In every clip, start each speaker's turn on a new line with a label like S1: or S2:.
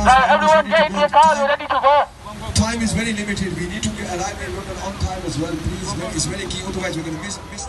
S1: everyone get into your car, we're ready to go.
S2: Time is very limited. We need to arrive in London on time as well. Please, it's very key. Otherwise, we're going to miss the.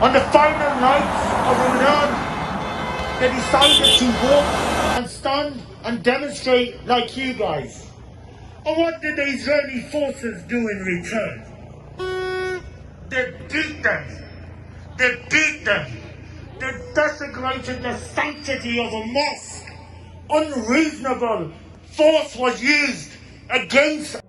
S3: On the final night of Ramadan, they decided to walk and stand and demonstrate like you guys. And what did the Israeli forces do in return? They beat them. They beat them. They desecrated the sanctity of a mosque. Unreasonable force was used against